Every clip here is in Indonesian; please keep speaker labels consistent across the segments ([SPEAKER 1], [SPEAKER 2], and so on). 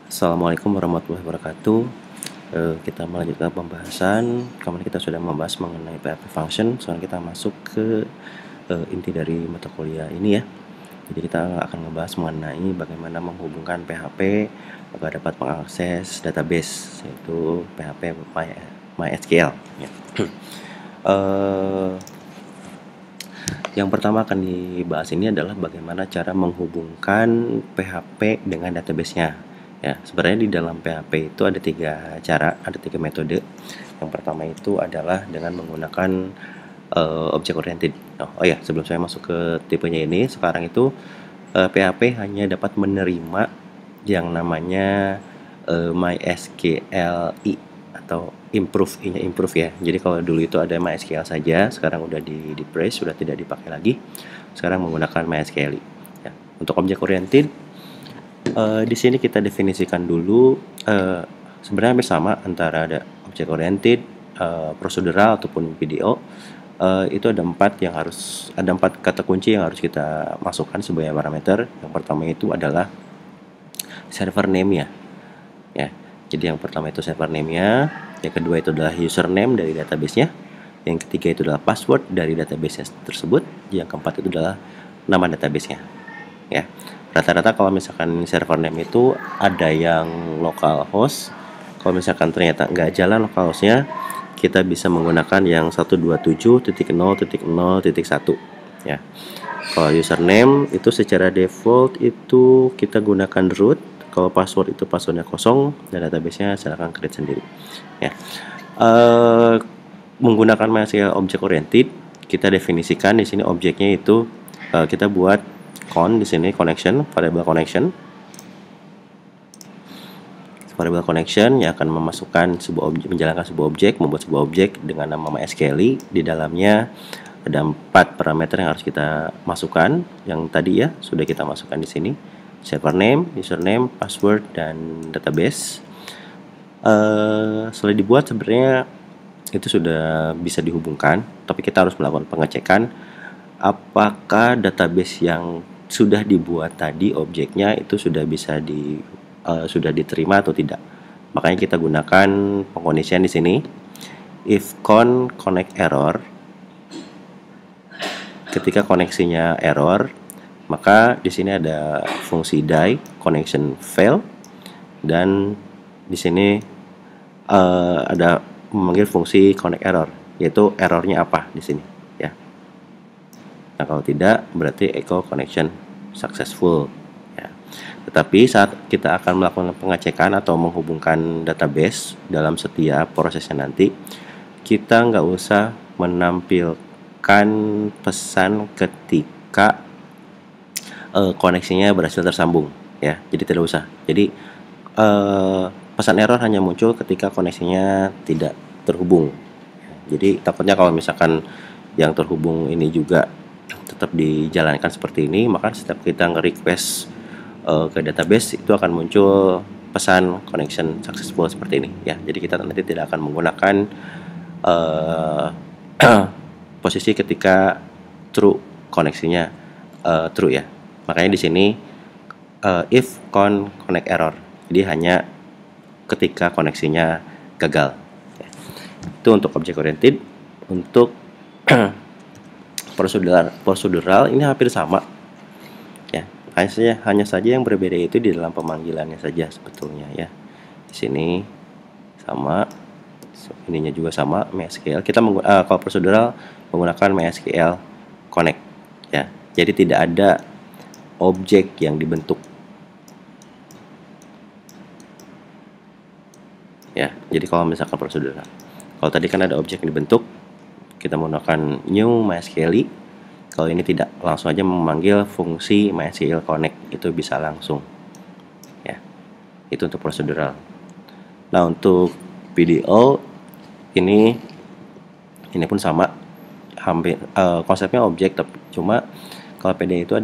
[SPEAKER 1] Assalamualaikum warahmatullahi wabarakatuh. Kita melanjutkan pembahasan. Kemarin kita sudah membahas mengenai PHP function. Sekarang kita masuk ke inti dari mata kuliah ini ya. Jadi kita akan membahas mengenai bagaimana menghubungkan PHP agar dapat mengakses database, yaitu PHP MySQL. Ya. Yang pertama akan dibahas ini adalah bagaimana cara menghubungkan PHP dengan database-nya. Ya, sebenarnya di dalam PHP itu ada 3 cara, ada 3 metode. Yang pertama itu adalah dengan menggunakan object oriented. Oh ya, sebelum saya masuk ke tipenya ini, sekarang itu PHP hanya dapat menerima yang namanya MySQLi atau improve ya. Jadi kalau dulu itu ada MySQL saja, sekarang udah di press, sudah tidak dipakai lagi. Sekarang menggunakan MySQLi. Ya. Untuk object oriented, di sini kita definisikan dulu sebenarnya hampir sama antara ada object oriented, procedural ataupun PDO. Itu ada 4 kata kunci yang harus kita masukkan sebagai parameter. Yang pertama itu adalah server name ya. Jadi yang pertama itu server name-nya, yang kedua itu adalah username dari database-nya, yang ketiga itu adalah password dari database tersebut, yang keempat itu adalah nama database-nya. Ya. Rata-rata kalau misalkan server name itu ada yang localhost. Kalau misalkan ternyata nggak jalan localhost-nya, kita bisa menggunakan yang 127.0.0.1 ya. Kalau username itu secara default itu kita gunakan root. Kalau password itu passwordnya kosong dan database-nya silakan create sendiri ya. Menggunakan MySQL object oriented, kita definisikan di sini objeknya itu kita buat di sini connection, variable connection yang akan memasukkan menjalankan sebuah objek, membuat sebuah objek dengan nama MySQL. Di dalamnya ada 4 parameter yang harus kita masukkan, yang tadi ya sudah kita masukkan di sini: server name, username, password, dan database. Setelah dibuat sebenarnya itu sudah bisa dihubungkan, tapi kita harus melakukan pengecekan apakah database yang sudah dibuat tadi objeknya itu sudah bisa sudah diterima atau tidak. Makanya kita gunakan pengkondisian di sini if connect error. Ketika koneksinya error, maka di sini ada fungsi die connection fail, dan di sini ada memanggil fungsi connect error, yaitu errornya apa di sini ya. Nah, kalau tidak berarti echo connection successful ya. Tetapi saat kita akan melakukan pengecekan atau menghubungkan database dalam setiap prosesnya nanti, kita nggak usah menampilkan pesan ketika koneksinya berhasil tersambung ya. Jadi tidak usah. Jadi pesan error hanya muncul ketika koneksinya tidak terhubung. Jadi takutnya kalau misalkan yang terhubung ini juga tetap dijalankan seperti ini, maka setiap kita nge-request ke database itu akan muncul pesan connection successful seperti ini ya. Jadi kita nanti tidak akan menggunakan posisi ketika true, koneksinya true ya. Makanya di sini if connect error, jadi hanya ketika koneksinya gagal ya. Itu untuk object oriented. Untuk procedural ini hampir sama ya. Hanya saja yang berbeda itu di dalam pemanggilannya saja sebetulnya ya. Di sini sama, ininya juga sama, MySQL. Kita kalau procedural menggunakan MySQL connect ya. Jadi tidak ada objek yang dibentuk ya. Jadi kalau misalkan prosedural, kalau tadi kan ada objek yang dibentuk, kita menggunakan new MySQL. Kalau ini tidak, langsung aja memanggil fungsi MySQL connect, itu bisa langsung ya. Itu untuk prosedural. Nah, untuk PDO ini pun sama, hampir konsepnya objek, cuma kalau PDO itu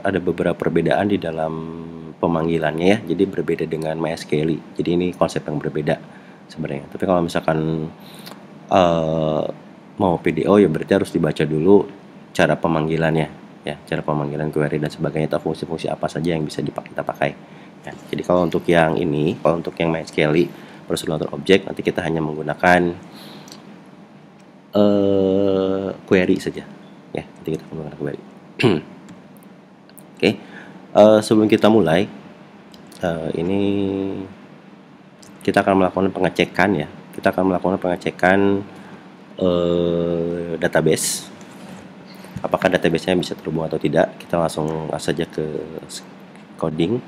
[SPEAKER 1] ada beberapa perbedaan di dalam pemanggilannya ya. Jadi berbeda dengan MySQL. Jadi ini konsep yang berbeda sebenarnya. Tapi kalau misalkan mau PDO ya berarti harus dibaca dulu cara pemanggilannya ya, cara pemanggilan query dan sebagainya, atau fungsi-fungsi apa saja yang bisa kita pakai Ya, jadi kalau untuk yang ini, kalau untuk yang MySQL procedural object, nanti kita hanya menggunakan query saja. Ya, nanti kita menggunakan query. Oke, sebelum kita mulai, ini kita akan melakukan pengecekan ya. Kita akan melakukan pengecekan database. Apakah database-nya bisa terhubung atau tidak? Kita langsung saja ke coding.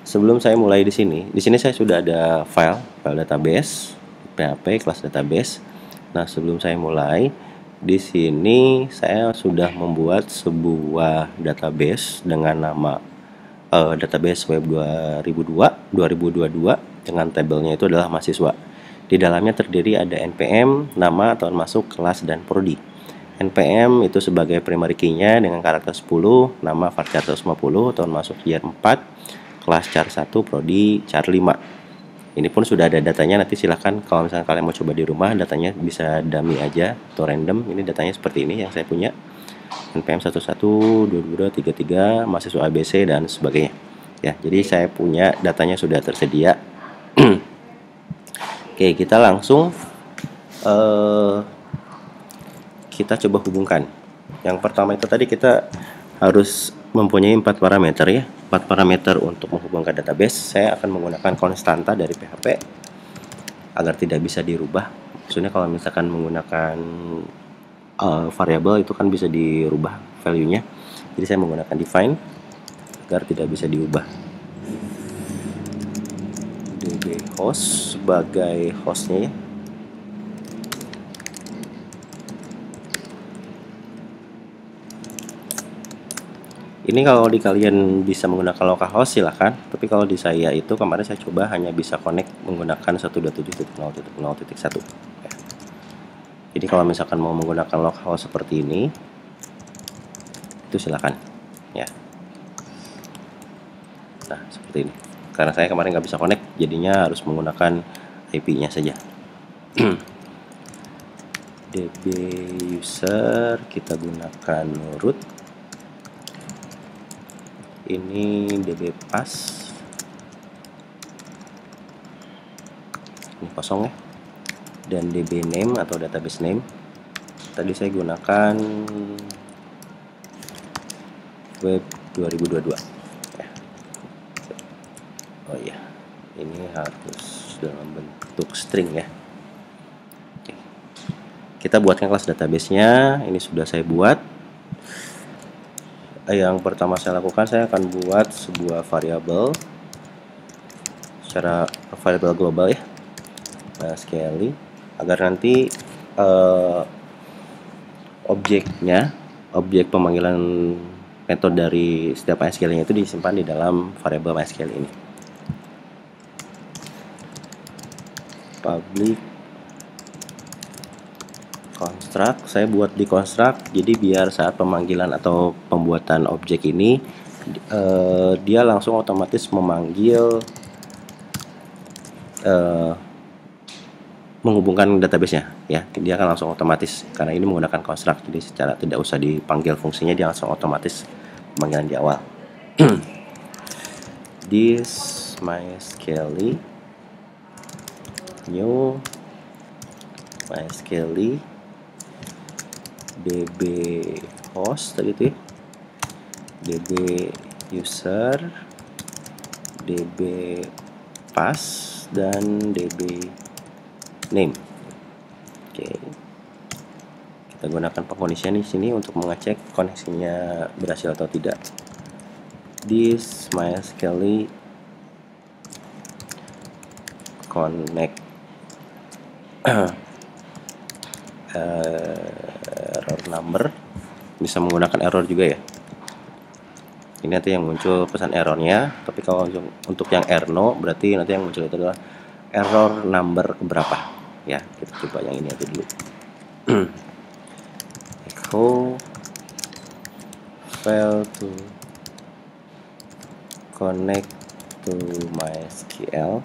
[SPEAKER 1] Sebelum saya mulai di sini saya sudah ada file database, PHP class database. Nah, sebelum saya mulai, di sini saya sudah membuat sebuah database dengan nama database web 2022 dengan tabelnya itu adalah mahasiswa. Di dalamnya terdiri ada npm, nama, tahun masuk, kelas, dan prodi. npm itu sebagai primary key-nya dengan karakter 10, nama varchar 150, tahun masuk year 4, kelas char 1, prodi char 5. Ini pun sudah ada datanya, nanti silahkan kalau misalnya kalian mau coba di rumah, datanya bisa dummy aja atau random. Ini datanya seperti ini yang saya punya. npm 11, 22, 33, mahasiswa ABC dan sebagainya. Ya, jadi saya punya datanya sudah tersedia. Oke, kita langsung kita coba hubungkan. Yang pertama itu tadi kita harus mempunyai 4 parameter ya. 4 parameter untuk menghubungkan database. Saya akan menggunakan konstanta dari PHP agar tidak bisa dirubah. Maksudnya kalau misalkan menggunakan variabel itu kan bisa dirubah value-nya. Jadi saya menggunakan define agar tidak bisa diubah. db host sebagai hostnya ya. Ini kalau di kalian bisa menggunakan localhost silahkan, tapi kalau di saya itu kemarin saya coba hanya bisa connect menggunakan 127.0.0.1 ya. Jadi kalau misalkan mau menggunakan localhost seperti ini, itu silahkan ya. Nah, seperti ini. Karena saya kemarin nggak bisa connect, jadinya harus menggunakan IP-nya saja. db user kita gunakan root. Ini db pass, ini kosong ya, dan db name atau database name tadi saya gunakan web 2022 ya. Oh iya, ini harus dalam bentuk string ya. Oke. Kita buatkan kelas database-nya. Ini sudah saya buat. Yang pertama saya lakukan, saya akan buat sebuah variabel secara variabel global ya, MySQL, agar nanti objek pemanggilan metode dari setiap MySQL-nya itu disimpan di dalam variabel MySQL ini. Public construct saya buat di construct, jadi biar saat pemanggilan atau pembuatan objek ini dia langsung otomatis memanggil menghubungkan database-nya ya. Dia akan langsung otomatis karena ini menggunakan construct, jadi secara tidak usah dipanggil fungsinya, dia langsung otomatis pemanggilan di awal. This MySQL new MySQL db host tadi itu ya, db user, db pass, dan db name. Oke, kita gunakan pengkondisian di sini untuk mengecek koneksinya berhasil atau tidak. This MySQL connect error number, bisa menggunakan error juga ya. Ini nanti yang muncul pesan errornya, tapi kalau untuk yang error berarti nanti yang muncul itu adalah error number berapa ya. Kita coba yang ini aja dulu. Echo fail to connect to MySQL.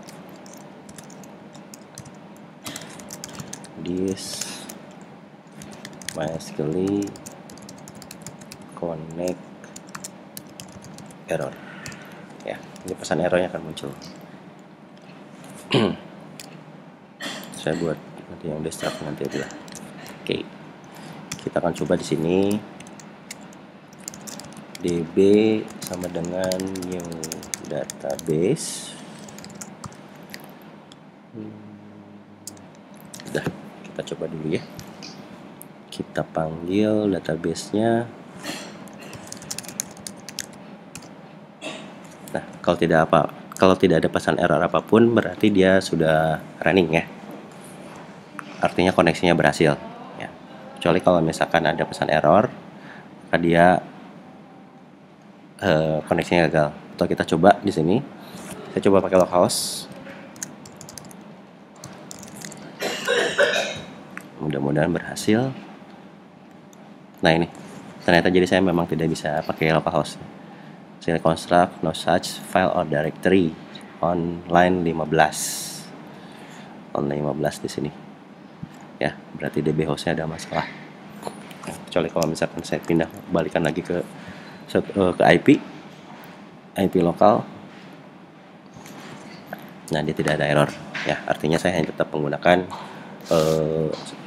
[SPEAKER 1] This MySQL connect error ya. Ini pesan errornya akan muncul. Saya buat nanti yang destruct nanti aja lah. Oke, kita akan coba di sini db sama dengan new database. Udah, kita coba dulu ya. Kita panggil database-nya. Nah, kalau tidak ada pesan error apapun, berarti dia sudah running ya. Artinya koneksinya berhasil ya. Kecuali kalau misalkan ada pesan error, maka dia koneksinya gagal. Atau kita coba di sini. Saya coba pakai localhost. Mudah-mudahan berhasil. Nah, ini ternyata jadi saya memang tidak bisa pakai localhost. Saya construct no such file or directory on line 15. On line 15 di sini. Ya, berarti DB hostnya ada masalah. Kecuali kalau misalkan saya pindah balikan lagi ke IP lokal. Nah, dia tidak ada error ya. Artinya saya hanya tetap menggunakan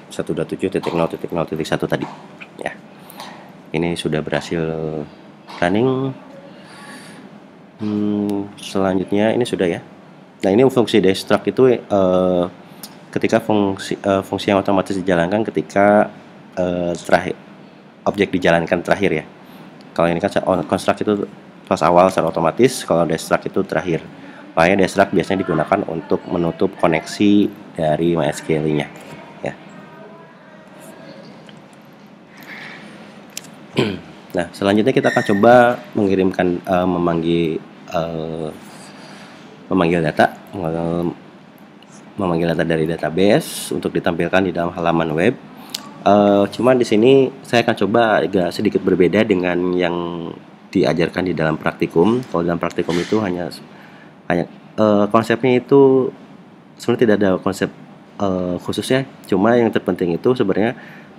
[SPEAKER 1] 1.7.0.0.1 tadi ya. Ini sudah berhasil running. Selanjutnya ini sudah ya. Nah, ini fungsi destruct itu ketika fungsi yang otomatis dijalankan ketika terakhir objek dijalankan terakhir ya. Kalau ini kan construct itu pas awal secara otomatis, kalau destruct itu terakhir. Makanya destruct biasanya digunakan untuk menutup koneksi dari MySQL-nya ya. Nah, selanjutnya kita akan coba mengirimkan memanggil data dari database untuk ditampilkan di dalam halaman web. Cuman di sini saya akan coba agak sedikit berbeda dengan yang diajarkan di dalam praktikum. Kalau dalam praktikum itu hanya konsepnya itu sebenarnya tidak ada konsep khususnya. Cuma yang terpenting itu sebenarnya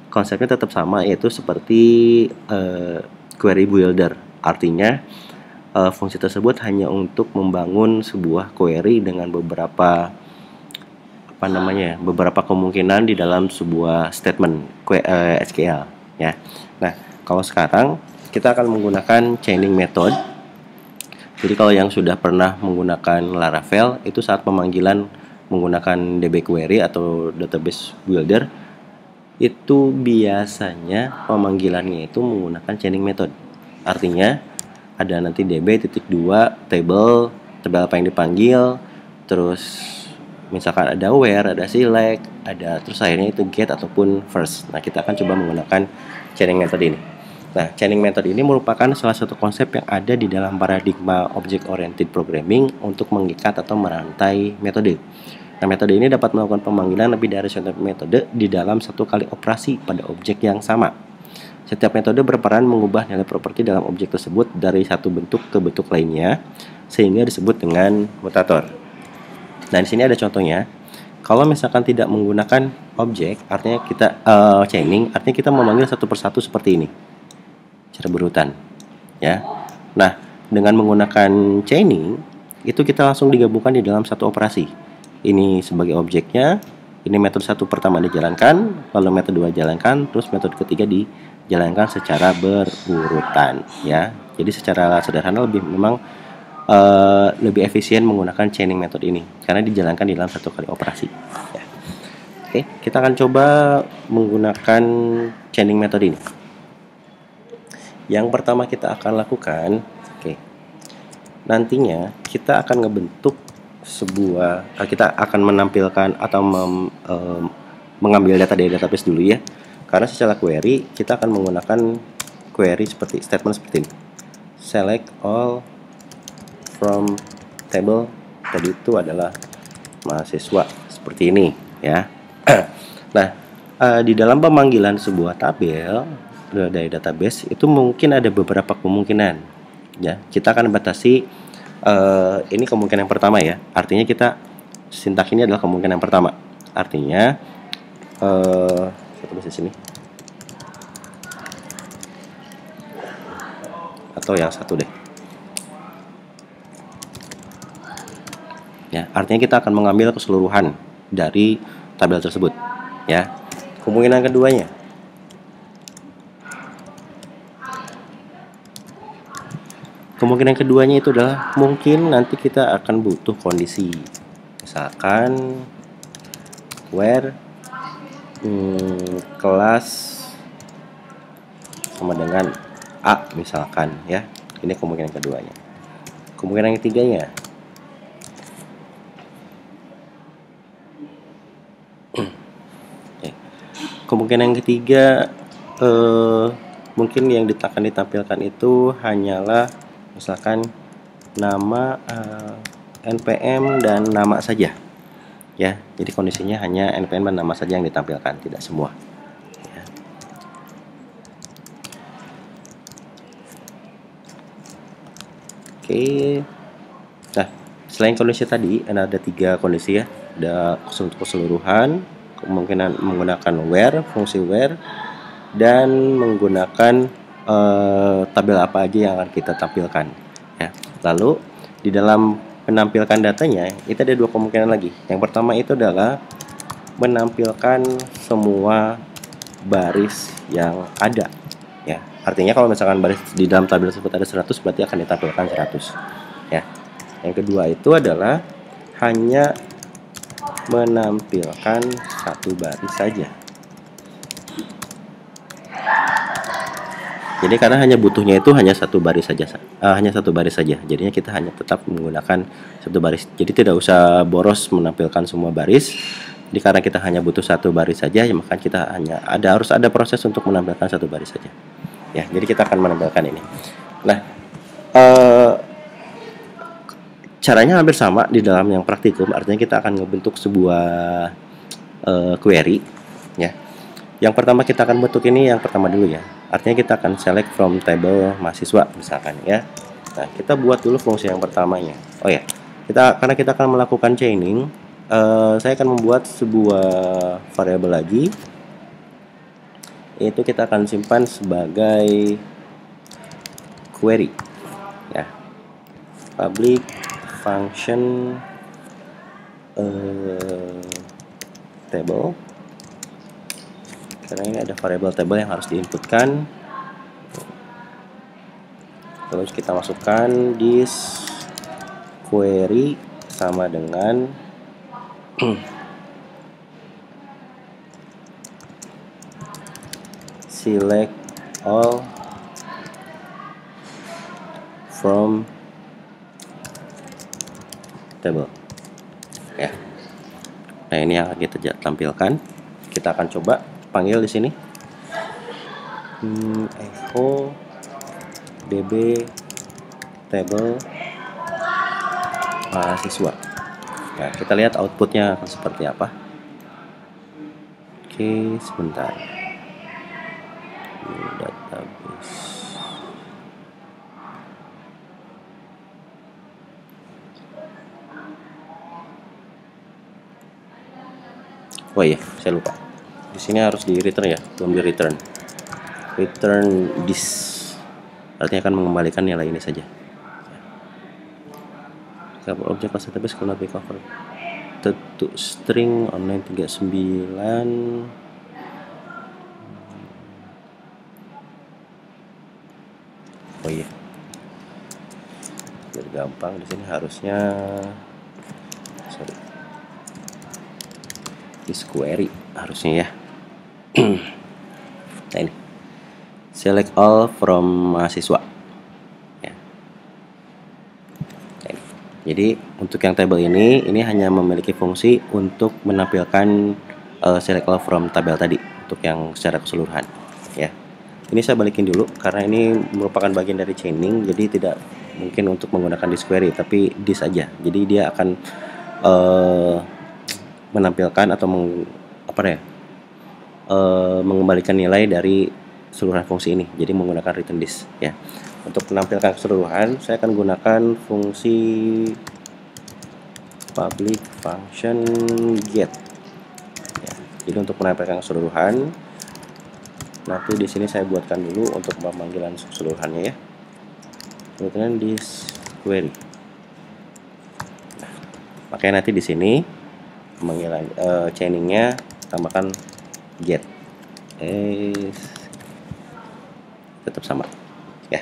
[SPEAKER 1] konsepnya tetap sama, yaitu seperti query builder. Artinya fungsi tersebut hanya untuk membangun sebuah query dengan beberapa beberapa kemungkinan di dalam sebuah statement SQL ya. Nah, kalau sekarang kita akan menggunakan chaining method. Jadi kalau yang sudah pernah menggunakan Laravel itu saat pemanggilan menggunakan DB query atau database builder itu biasanya pemanggilannya itu menggunakan chaining method. Artinya ada nanti db titik 2 table apa yang dipanggil, terus misalkan ada where, ada select, ada terus akhirnya itu get ataupun first. Nah, kita akan coba menggunakan chaining method ini. Nah, chaining method ini merupakan salah satu konsep yang ada di dalam paradigma object oriented programming untuk mengikat atau merantai metode. Nah, metode ini dapat melakukan pemanggilan lebih dari satu metode di dalam satu kali operasi pada objek yang sama. Setiap metode berperan mengubah nilai properti dalam objek tersebut dari satu bentuk ke bentuk lainnya, sehingga disebut dengan mutator. Nah, di sini ada contohnya. Kalau misalkan tidak menggunakan objek, artinya kita chaining, artinya kita memanggil satu persatu seperti ini, secara berurutan, ya. Nah, dengan menggunakan chaining, itu kita langsung digabungkan di dalam satu operasi. Ini sebagai objeknya, ini metode satu pertama dijalankan, lalu metode 2 jalankan, terus metode ketiga dijalankan secara berurutan, ya. Jadi secara sederhana memang lebih efisien menggunakan chaining method ini karena dijalankan di dalam satu kali operasi ya. Oke, kita akan coba menggunakan chaining method ini. Yang pertama kita akan lakukan, nantinya kita akan ngebentuk kita akan menampilkan atau mengambil data dari database dulu ya, karena secara query kita akan menggunakan query statement seperti ini, select all from table, tadi itu adalah mahasiswa, seperti ini ya. Nah, di dalam pemanggilan sebuah tabel dari database itu mungkin ada beberapa kemungkinan ya. Kita akan batasi ini kemungkinan yang pertama ya. Artinya kita sintak ini adalah kemungkinan yang pertama. Artinya saya tulis di sini. Atau yang satu deh. Ya, artinya kita akan mengambil keseluruhan dari tabel tersebut. Ya, kemungkinan keduanya itu adalah mungkin nanti kita akan butuh kondisi, misalkan where kelas sama dengan A misalkan, ya. Ini kemungkinan keduanya. Kemungkinan ketiganya kemungkinan ketiga mungkin yang akan ditampilkan itu hanyalah misalkan nama, NPM dan nama saja, ya. Jadi kondisinya hanya NPM dan nama saja yang ditampilkan, tidak semua, ya. Oke. Nah, selain kondisi tadi ada 3 kondisi, ya. Ada untuk keseluruhan, kemungkinan menggunakan where, fungsi where, dan menggunakan tabel apa aja yang akan kita tampilkan, ya. Lalu di dalam menampilkan datanya itu ada 2 kemungkinan lagi. Yang pertama itu adalah menampilkan semua baris yang ada, ya. Artinya kalau misalkan baris di dalam tabel tersebut ada 100, berarti akan ditampilkan 100, ya. Yang kedua itu adalah hanya menampilkan satu baris saja. Jadi karena hanya butuhnya itu hanya satu baris saja, jadinya kita hanya tetap menggunakan satu baris. Jadi tidak usah boros menampilkan semua baris. Jadi karena kita hanya butuh satu baris saja, ya, maka kita harus ada proses untuk menampilkan satu baris saja, ya. Jadi kita akan menampilkan ini. Nah, caranya hampir sama di dalam yang praktikum. Artinya kita akan membentuk sebuah query, ya. Yang pertama kita akan bentuk ini yang pertama dulu, ya. Artinya kita akan select from table mahasiswa misalkan, ya. Nah, kita buat dulu fungsi yang pertamanya. Oh ya, karena kita akan melakukan chaining, saya akan membuat sebuah variabel lagi, yaitu kita akan simpan sebagai query, ya. Public function table. Karena ini ada variabel table yang harus diinputkan. Terus kita masukkan this query sama dengan select all from table, ya. Nah, ini yang akan kita tampilkan. Kita akan coba panggil di sini echo db table mahasiswa. Nah, kita lihat outputnya akan seperti apa. Oke, sebentar. Database. Oh iya, saya lupa. Di sini harus di return, ya, belum di return. Return this, artinya akan mengembalikan nilai ini saja. Cover object class database cannot be covered to string online 39. Oh iya, biar gampang di sini harusnya this query harusnya, ya. Nah, ini select all from mahasiswa, ya. Nah, jadi untuk yang table ini hanya memiliki fungsi untuk menampilkan select all from tabel tadi untuk yang secara keseluruhan, ya. Ini saya balikin dulu karena ini merupakan bagian dari chaining, jadi tidak mungkin untuk menggunakan this query, tapi this saja. Jadi dia akan menampilkan atau mengembalikan nilai dari keseluruhan fungsi ini. Jadi menggunakan return this, ya. Untuk menampilkan keseluruhan, saya akan gunakan fungsi public function get, ya. Jadi untuk menampilkan keseluruhan, nanti di sini saya buatkan dulu untuk pemanggilan keseluruhannya, ya. Kemudian this query. Nah, maka Makanya nanti di sini chainingnya tambahkan get, tetap sama ya.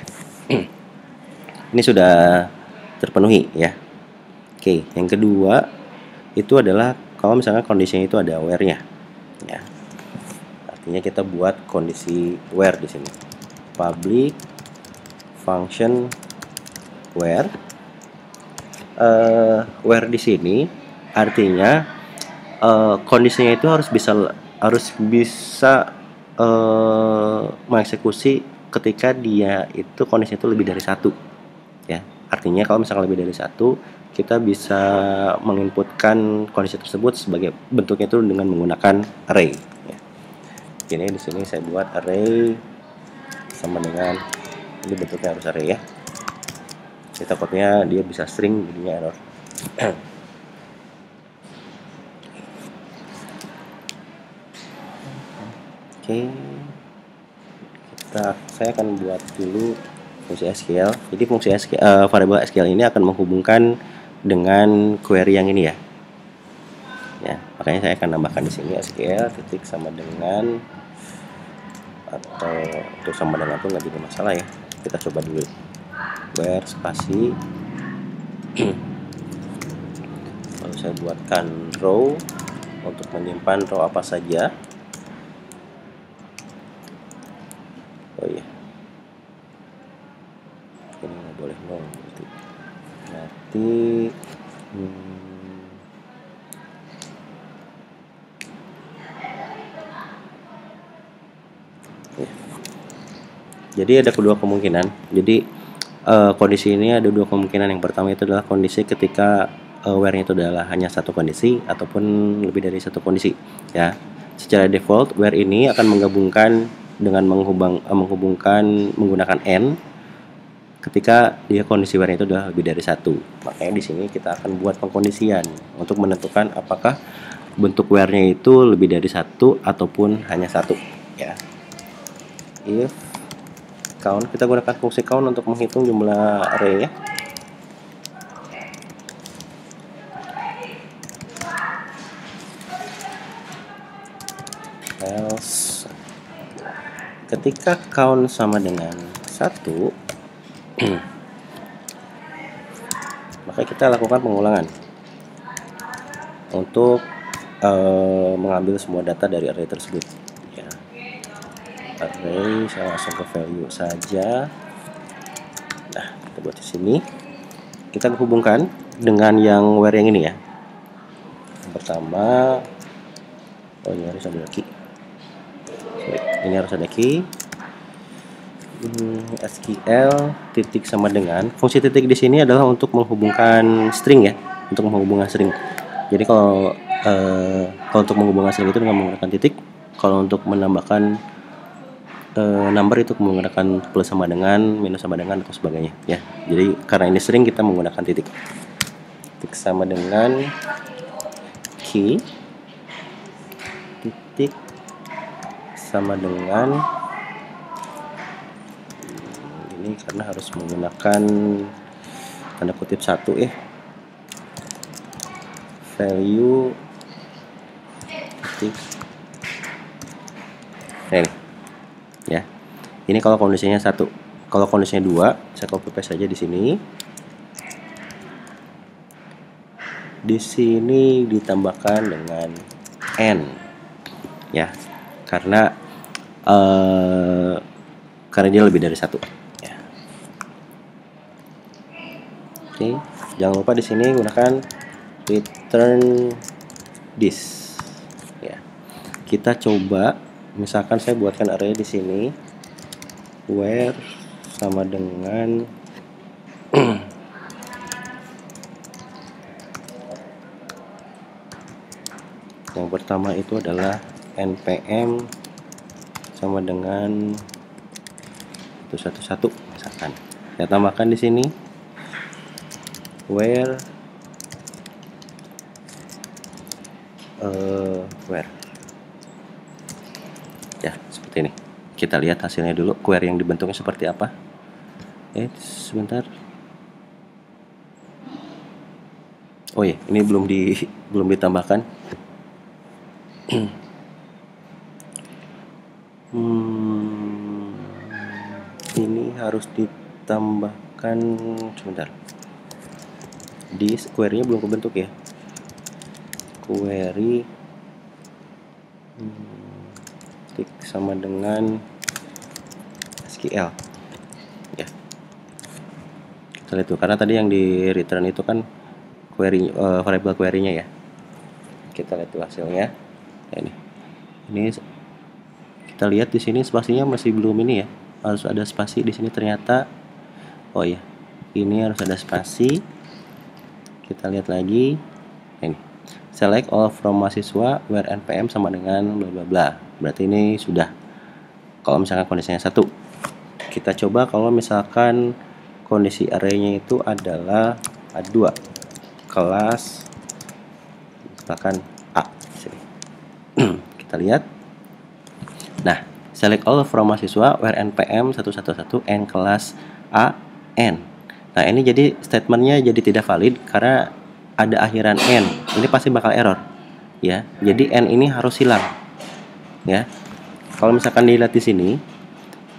[SPEAKER 1] Ini sudah terpenuhi ya. Oke, yang kedua itu adalah kalau misalnya kondisinya itu ada where-nya ya. Artinya kita buat kondisi where di sini. Public function where. Where di sini artinya kondisinya itu harus bisa mengeksekusi ketika dia itu kondisinya itu lebih dari satu ya. Artinya kalau misalkan lebih dari satu, kita bisa menginputkan kondisi tersebut sebagai bentuknya itu dengan menggunakan array ya. Ini di sini saya buat array sama dengan ini, bentuknya harus array ya. Saya takutnya dia bisa string jadinya error. Oke, saya akan buat dulu fungsi SQL. Jadi fungsi SQL, variabel SQL ini akan menghubungkan dengan query yang ini ya. Ya, makanya saya akan nambahkan di sini SQL titik sama dengan, atau untuk sama dengan itu nggak jadi masalah ya. Kita coba dulu where spasi. Lalu saya buatkan row untuk menyimpan row apa saja. Oh iya, ini nggak boleh nol nanti ya. Jadi ada kedua kemungkinan. Jadi kondisi ini ada dua kemungkinan. Yang pertama itu adalah kondisi ketika where-nya itu adalah hanya satu kondisi ataupun lebih dari satu kondisi ya. Secara default where ini akan menggabungkan dengan menghubungkan menggunakan n ketika dia kondisi where itu sudah lebih dari satu. Makanya di sini kita akan buat pengkondisian untuk menentukan apakah bentuk where-nya itu lebih dari satu ataupun hanya satu ya. If count, kita gunakan fungsi count untuk menghitung jumlah array ya. Else ketika count sama dengan 1 maka kita lakukan pengulangan untuk mengambil semua data dari array tersebut ya. Array saya langsung ke value saja. Nah, kita buat di sini, kita hubungkan dengan yang where yang ini ya. Yang pertama, oh ini harus ada key. Ini harus ada key. SQL titik sama dengan, fungsi titik di sini adalah untuk menghubungkan string ya, untuk menghubungkan string. Jadi kalau untuk menghubungkan string itu dengan menggunakan titik, kalau untuk menambahkan number itu menggunakan plus sama dengan, minus sama dengan, atau sebagainya ya. Jadi karena ini string kita menggunakan titik. Titik sama dengan key, titik sama dengan ini karena harus menggunakan tanda kutip satu ya, value titik. Nah, ini ya, ini kalau kondisinya satu. Kalau kondisinya 2, saya copy paste saja di sini. Di sini ditambahkan dengan n ya, karena dia lebih dari satu. Oke, jangan lupa di sini gunakan return this ya. Kita coba, misalkan saya buatkan array di sini where sama dengan yang pertama itu adalah npm sama dengan 111 misalkan. Saya tambahkan di sini where ya, seperti ini. Kita lihat hasilnya dulu, query yang dibentuknya seperti apa. Sebentar. Oh Oh ya, ini belum ditambahkan. Ini harus ditambahkan sebentar. Di query-nya belum kebentuk ya. Query klik sama dengan SQL ya. Kita lihat tuh, karena tadi yang di return itu kan query variable query-nya ya. Kita lihat tuh hasilnya. Nah, ini kita lihat di sini spasinya masih belum ini ya. Harus ada spasi di sini ternyata. Oh ya, ini harus ada spasi. Kita lihat lagi. Ini select all from mahasiswa where npm sama dengan bla bla bla. Berarti ini sudah. Kalau misalkan kondisinya 1, kita coba kalau misalkan kondisi array-nya itu adalah A2 kelas misalkan A. Kita lihat. Nah, select all from mahasiswa where npm 111 n kelas A n. Nah, ini jadi statementnya jadi tidak valid karena ada akhiran n. Ini pasti bakal error ya. Jadi n ini harus hilang ya. Kalau misalkan dilihat di sini,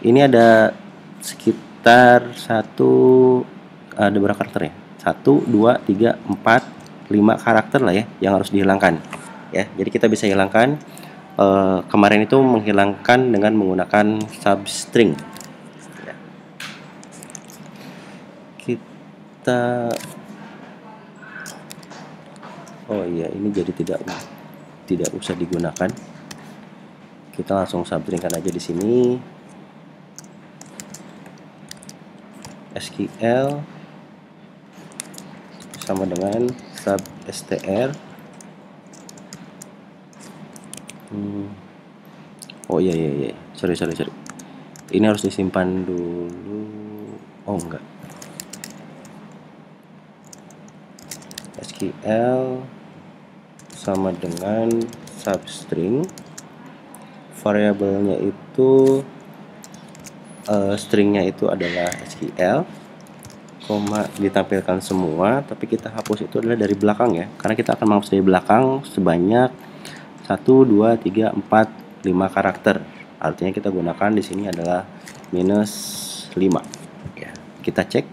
[SPEAKER 1] ini ada sekitar ada berapa karakter ya? 1, 2, 3, 4, 5 karakter lah ya yang harus dihilangkan ya. Jadi kita bisa hilangkan. Kemarin itu menghilangkan dengan menggunakan substring ya. Oh iya, ini jadi tidak usah digunakan. Kita langsung substringkan aja di sini. SQL sama dengan substr. Oh iya, sorry. Ini harus disimpan dulu. Oh enggak. SQL sama dengan substring. Variabelnya itu stringnya itu adalah SQL, koma ditampilkan semua, tapi kita hapus itu adalah dari belakang ya, karena kita akan menghapus dari belakang sebanyak 1, 2, 3, 4, 5 karakter. Artinya kita gunakan di sini adalah -5 ya. Kita cek.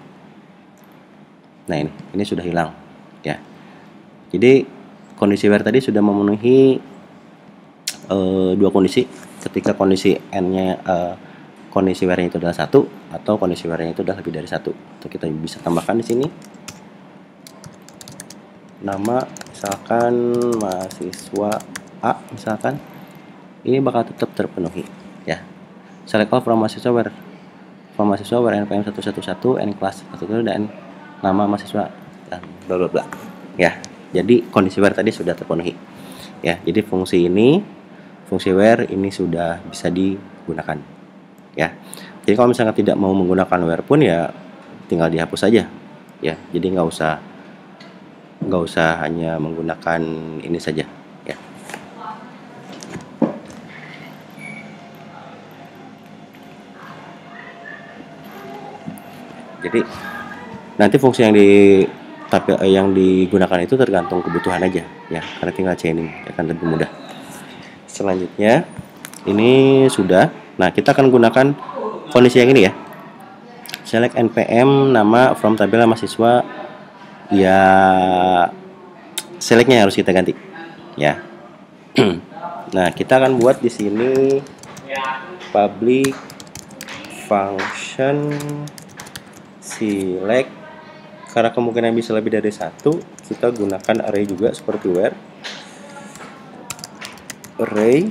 [SPEAKER 1] Nah, ini sudah hilang ya. Jadi kondisi where tadi sudah memenuhi dua kondisi. Ketika kondisi n-nya kondisi where-nya itu adalah 1 atau kondisi where-nya itu adalah lebih dari 1. Atau kita bisa tambahkan di sini nama misalkan mahasiswa A misalkan. Ini bakal tetap terpenuhi ya. Select all from mahasiswa where npm 111 n kelas 1 dan nama mahasiswa dan bla bla bla ya. Jadi kondisi where tadi sudah terpenuhi ya. Jadi fungsi where ini sudah bisa digunakan ya. Jadi kalau misalnya tidak mau menggunakan where pun ya tinggal dihapus saja ya. Jadi nggak usah hanya menggunakan ini saja ya. Jadi nanti fungsi yang digunakan itu tergantung kebutuhan aja ya, karena tinggal chaining akan lebih mudah. Selanjutnya ini sudah. Nah, kita akan gunakan kondisi yang ini ya. Select npm nama from tabel mahasiswa ya. Selectnya harus kita ganti ya. Nah, kita akan buat di sini public function select. Karena kemungkinan bisa lebih dari 1, kita gunakan array juga seperti where array.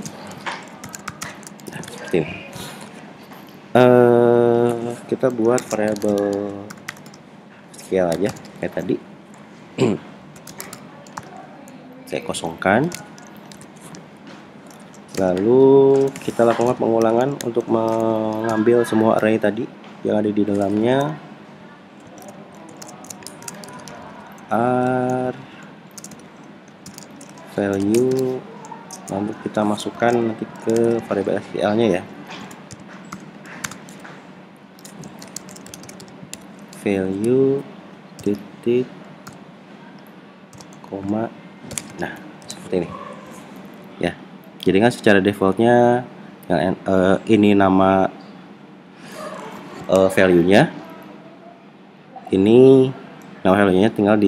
[SPEAKER 1] Nah, seperti ini. Kita buat variabel SQL aja kayak tadi. Saya kosongkan. Lalu kita lakukan pengulangan untuk mengambil semua array tadi yang ada di dalamnya. Value, lalu kita masukkan nanti ke variabel SQL-nya ya. Value titik koma. Nah, seperti ini ya. Jadi kan secara defaultnya yang ini nama value-nya, ini nama value-nya tinggal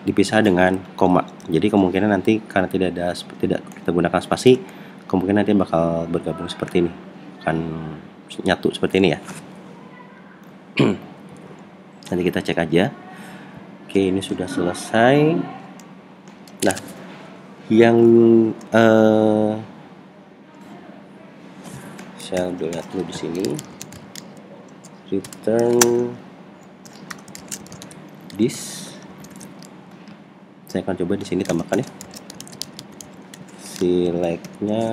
[SPEAKER 1] dipisah dengan koma. Jadi kemungkinan nanti karena tidak kita gunakan spasi, kemungkinan nanti bakal bergabung seperti ini, akan nyatu seperti ini ya. Nanti kita cek aja. Oke, ini sudah selesai. Nah, yang saya lihat dulu di sini, return this. Saya akan coba di sini tambahkan ya. Selectnya,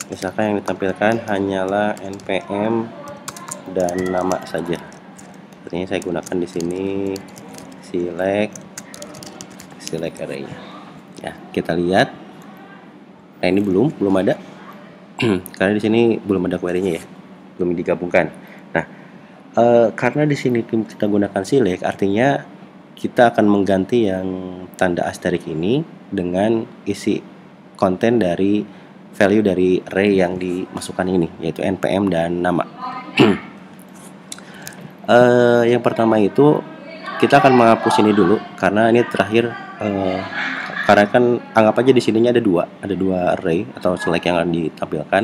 [SPEAKER 1] misalkan yang ditampilkan hanyalah npm dan nama saja. Artinya saya gunakan di sini select array. Ya, kita lihat. Nah, ini belum ada. Karena di sini belum ada query-nya ya. Belum digabungkan. Nah, karena di sini kita gunakan select, artinya kita akan mengganti yang tanda asterisk ini dengan isi konten dari value dari array yang dimasukkan ini, yaitu npm dan nama. Yang pertama itu kita akan menghapus ini dulu karena ini terakhir, karena kan anggap aja di sininya ada dua array atau select yang akan ditampilkan.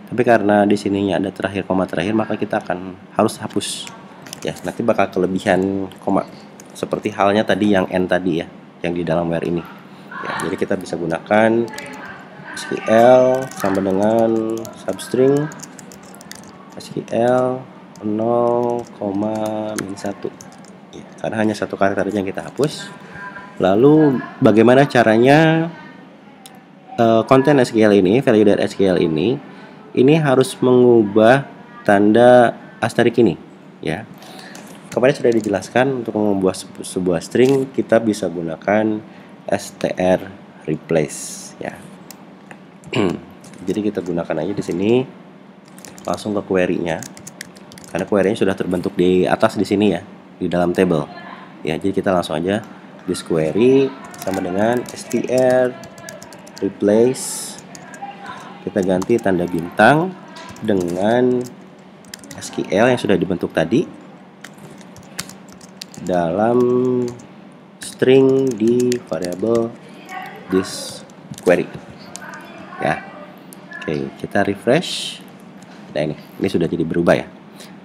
[SPEAKER 1] Tapi karena di sininya ada terakhir koma terakhir, maka kita akan harus hapus ya. Nanti bakal kelebihan koma seperti halnya tadi yang n tadi ya, yang di dalam where ini ya. Jadi kita bisa gunakan SQL sama dengan substring SQL 0,-1 ya, karena hanya satu karakter yang kita hapus. Lalu bagaimana caranya konten SQL ini, value dari SQL ini harus mengubah tanda asterisk ini ya. Kemarin sudah dijelaskan, untuk membuat sebuah string kita bisa gunakan str replace ya. Jadi kita gunakan aja di sini langsung ke query-nya. Karena query-nya sudah terbentuk di atas di sini ya, di dalam table. Ya, jadi kita langsung aja this query sama dengan str replace. Kita ganti tanda bintang dengan SQL yang sudah dibentuk tadi dalam string di variabel this query ya. Oke, kita refresh. Nah, ini sudah jadi berubah ya.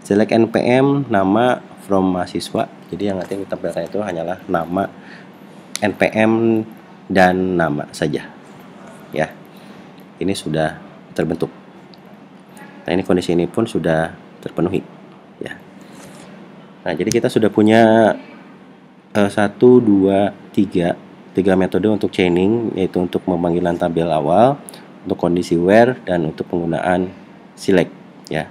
[SPEAKER 1] Select npm nama from mahasiswa. Jadi yang nanti ditampilkan itu hanyalah nama npm dan nama saja ya. Ini sudah terbentuk. Nah, ini kondisi ini pun sudah terpenuhi ya. Nah, jadi kita sudah punya 1, 2, 3 metode untuk chaining, yaitu untuk pemanggilan tabel awal, untuk kondisi where, dan untuk penggunaan select ya.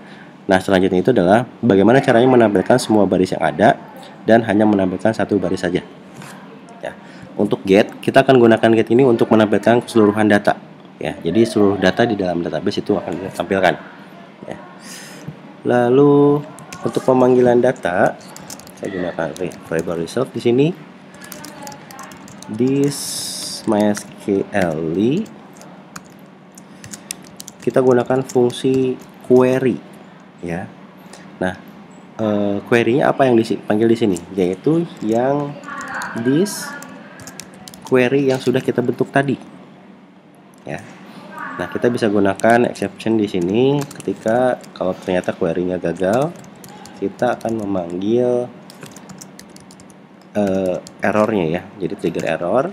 [SPEAKER 1] Nah, selanjutnya itu adalah bagaimana caranya menampilkan semua baris yang ada dan hanya menampilkan satu baris saja ya. Untuk get, kita akan gunakan get ini untuk menampilkan keseluruhan data ya. Jadi seluruh data di dalam database itu akan ditampilkan ya. Lalu untuk pemanggilan data, saya gunakan variable result di sini. This MySQL, kita gunakan fungsi query ya. Nah, query-nya apa yang dipanggil di sini? Yaitu yang this query yang sudah kita bentuk tadi ya. Nah, kita bisa gunakan exception di sini ketika kalau ternyata query-nya gagal, kita akan memanggil errornya ya. Jadi trigger error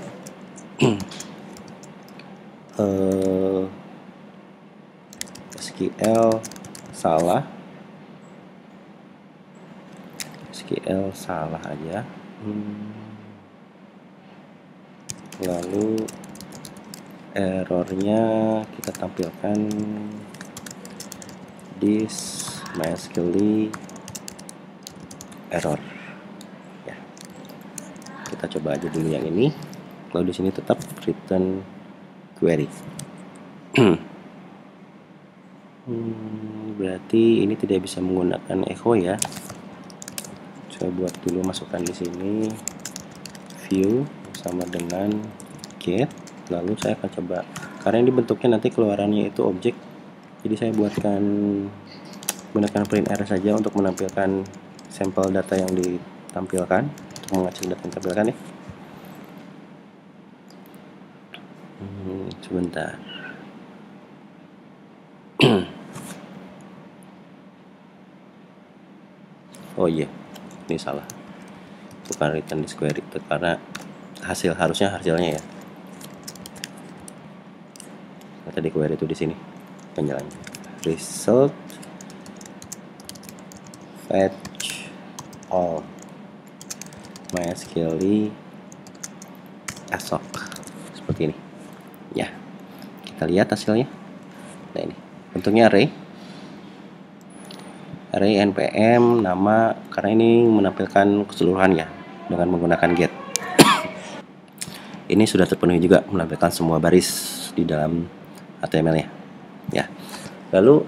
[SPEAKER 1] SQL salah aja. Lalu errornya kita tampilkan this MySQL error ya. Kita coba aja dulu yang ini. Lalu di sini tetap return query. Berarti ini tidak bisa menggunakan echo ya. Saya buat dulu, masukkan di sini view sama dengan get, lalu saya akan coba, karena ini bentuknya nanti keluarannya itu objek, jadi saya buatkan gunakan print r saja untuk menampilkan sampel data yang ditampilkan, untuk mengecek data yang ditampilkan ya. Sebentar. Oh iya, ini salah, bukan return this query itu, karena harusnya hasilnya ya. Tadi query itu di sini penjelasannya. Result fetch all MySQL asok, seperti ini ya. Kita lihat hasilnya. Nah, ini bentuknya array npm nama, karena ini menampilkan keseluruhan ya dengan menggunakan get. Ini sudah terpenuhi juga, menampilkan semua baris di dalam HTML-nya ya. Lalu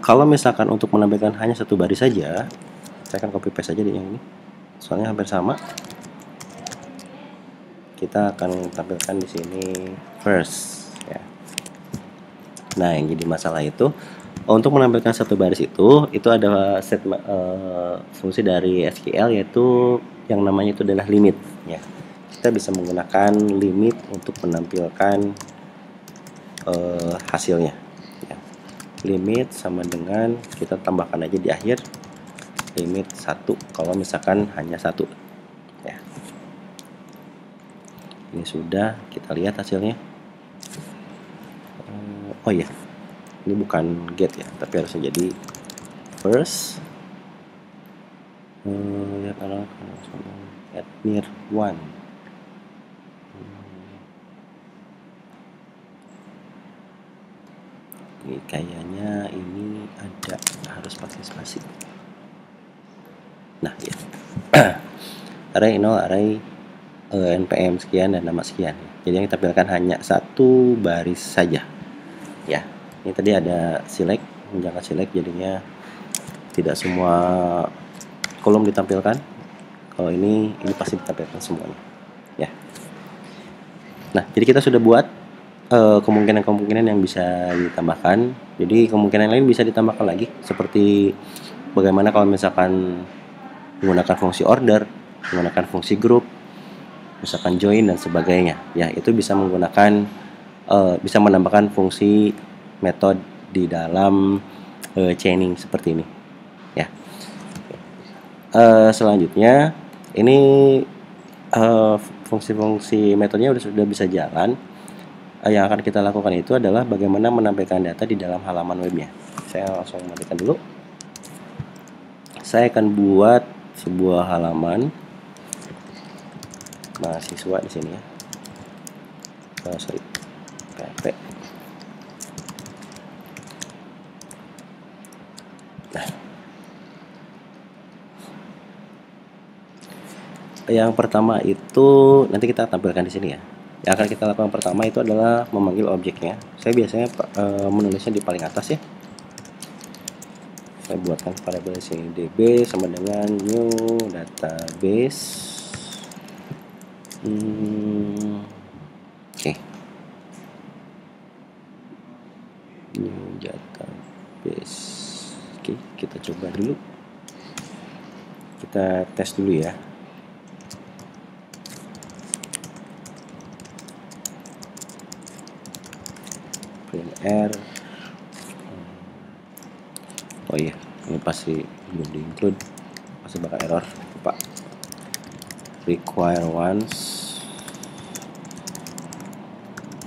[SPEAKER 1] kalau misalkan untuk menampilkan hanya satu baris saja, saya akan copy paste aja di yang ini, soalnya hampir sama. Kita akan tampilkan di sini first ya. Nah, yang jadi masalah itu untuk menampilkan satu baris itu ada fungsi dari SQL, yaitu yang namanya itu adalah limit ya. Kita bisa menggunakan limit untuk menampilkan hasilnya ya. Limit sama dengan kita tambahkan aja di akhir limit 1 kalau misalkan hanya satu ya. Ini sudah, kita lihat hasilnya. Oh iya, ini bukan get ya, tapi harusnya jadi first ya, kalau add near one. Ini kayaknya ini harus pakai spasi. Nah ya. Array array npm sekian dan nama sekian. Jadi yang ditampilkan hanya satu baris saja ya. Ini tadi ada select, menjaga select, jadinya tidak semua kolom ditampilkan. Kalau ini pasti ditampilkan semuanya ya. Nah, jadi kita sudah buat kemungkinan-kemungkinan yang bisa ditambahkan. Jadi kemungkinan lain bisa ditambahkan lagi, seperti bagaimana kalau misalkan menggunakan fungsi order, menggunakan fungsi group, misalkan join dan sebagainya ya. Itu bisa menggunakan bisa menambahkan fungsi metode di dalam chaining seperti ini ya. Selanjutnya ini fungsi-fungsi metodenya sudah bisa jalan. Yang akan kita lakukan itu adalah bagaimana menampilkan data di dalam halaman webnya. Saya langsung matikan dulu. Saya akan buat sebuah halaman mahasiswa di sini ya. PHP. Nah, yang pertama itu nanti kita tampilkan di sini ya. Yang akan kita lakukan pertama itu adalah memanggil objeknya. Saya biasanya menulisnya di paling atas ya. Saya buatkan variabel sini db sama dengan new database. Oke. New database. Oke, kita coba dulu. Kita tes dulu ya. Print r. Oh iya, ini pasti belum di include, pasti bakal error, lupa. Require once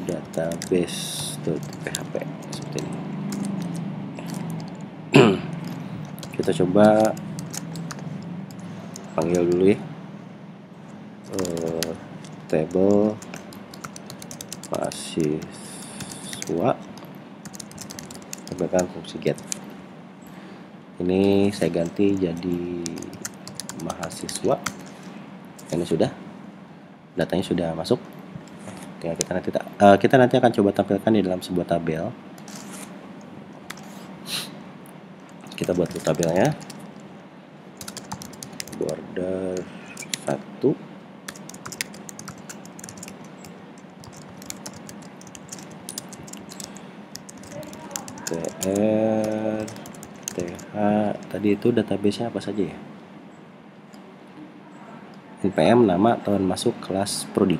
[SPEAKER 1] database.php seperti ini. Kita coba panggil dulu ya, table mahasiswa, tambahkan fungsi get. Ini saya ganti jadi mahasiswa. Ini sudah, datanya sudah masuk. Tinggal kita nanti akan coba tampilkan di dalam sebuah tabel. Kita buat tabelnya, border 1 tr th tadi itu database-nya apa saja ya? npm nama tahun masuk kelas prodi,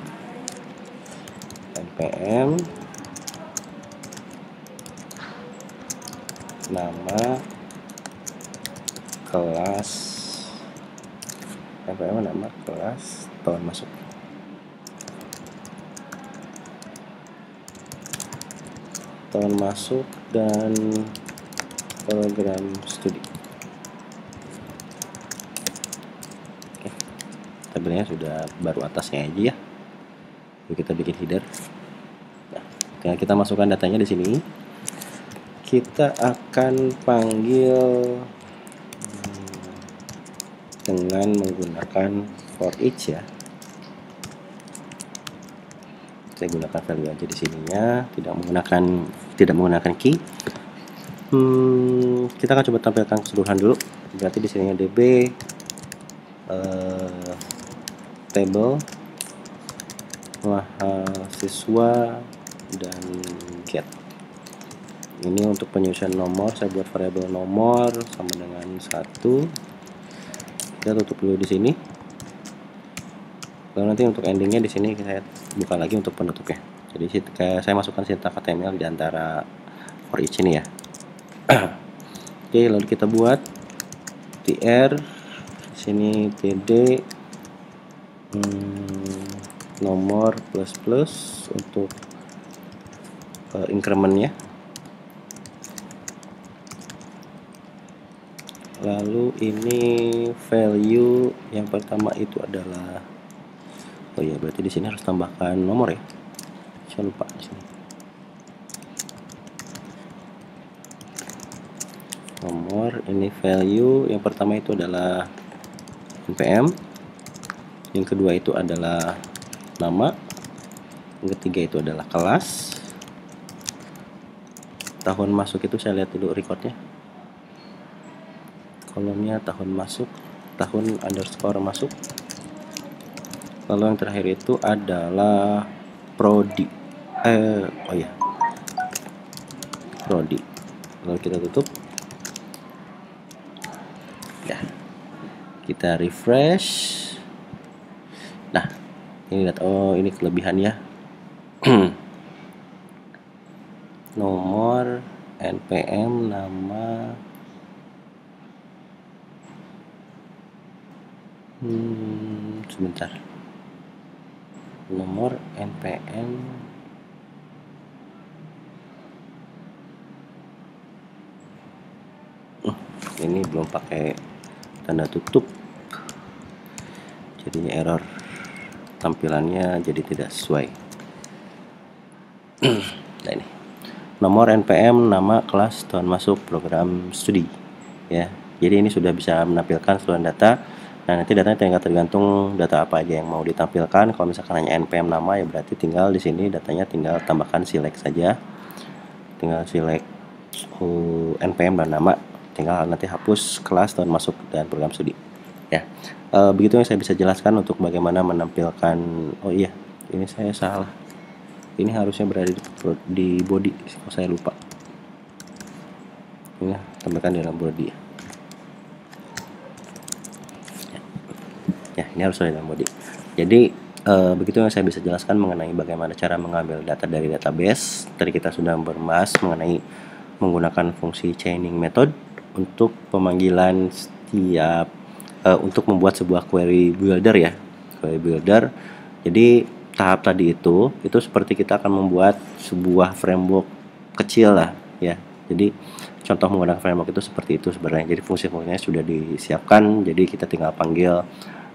[SPEAKER 1] npm nama kelas, npm nama kelas tahun masuk, dan program studi. Oke, tabelnya sudah baru atasnya aja ya. Jadi kita bikin header. Nah, kita masukkan datanya di sini. Kita akan panggil dengan menggunakan for each ya. Saya gunakan value aja di sininya, tidak menggunakan key. Kita akan coba tampilkan keseluruhan dulu. Berarti di sininya db table mahasiswa dan get. Ini untuk penyusunan nomor, saya buat variabel nomor sama dengan 1. Kita tutup dulu di sini. Lalu nanti untuk endingnya di sini saya buka lagi untuk penutupnya. Jadi saya masukkan sintak HTML di antara for each ini ya. Oke, lalu kita buat tr di sini td nomor plus untuk incrementnya. Lalu ini value yang pertama itu adalah, oh ya, berarti di sini harus tambahkan nomor ya. Saya lupa di sini. Nomor, ini value yang pertama itu adalah npm, yang kedua itu adalah nama, yang ketiga itu adalah kelas. Tahun masuk itu saya lihat dulu recordnya. Kolomnya tahun masuk, tahun underscore masuk. Lalu yang terakhir itu adalah prodi. Oh ya, prodi. Lalu kita tutup. Ya, kita refresh. Nah, ini lihat, oh ini kelebihannya. Nomor, npm, nama. Sebentar. Nomor, npm, ini belum pakai tanda tutup, jadinya error, tampilannya jadi tidak sesuai. Nah, ini nomor, npm, nama, kelas, tahun masuk, program studi ya. Jadi ini sudah bisa menampilkan seluruh data. Nah, nanti datanya tinggal tergantung data apa aja yang mau ditampilkan. Kalau misalkan hanya npm nama ya berarti tinggal di sini datanya tinggal tambahkan select saja. Tinggal select npm dan nama, tinggal nanti hapus kelas, tahun masuk, dan program studi ya. Begitu yang saya bisa jelaskan untuk bagaimana menampilkan. Oh iya, ini saya salah, ini harusnya berada di body, kalau saya lupa. Ini tambahkan dalam body ya, ini harus ada dalam body. Jadi begitu yang saya bisa jelaskan mengenai bagaimana cara mengambil data dari database. Tadi kita sudah membahas mengenai menggunakan fungsi chaining method untuk pemanggilan setiap untuk membuat sebuah query builder ya, query builder. Jadi tahap tadi itu seperti kita akan membuat sebuah framework kecil lah ya. Jadi contoh menggunakan framework itu seperti itu sebenarnya. Jadi fungsi-fungsinya sudah disiapkan, jadi kita tinggal panggil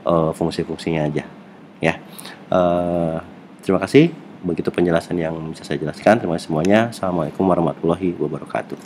[SPEAKER 1] fungsi-fungsinya aja ya. Terima kasih, begitu penjelasan yang bisa saya jelaskan. Terima kasih semuanya. Assalamualaikum warahmatullahi wabarakatuh.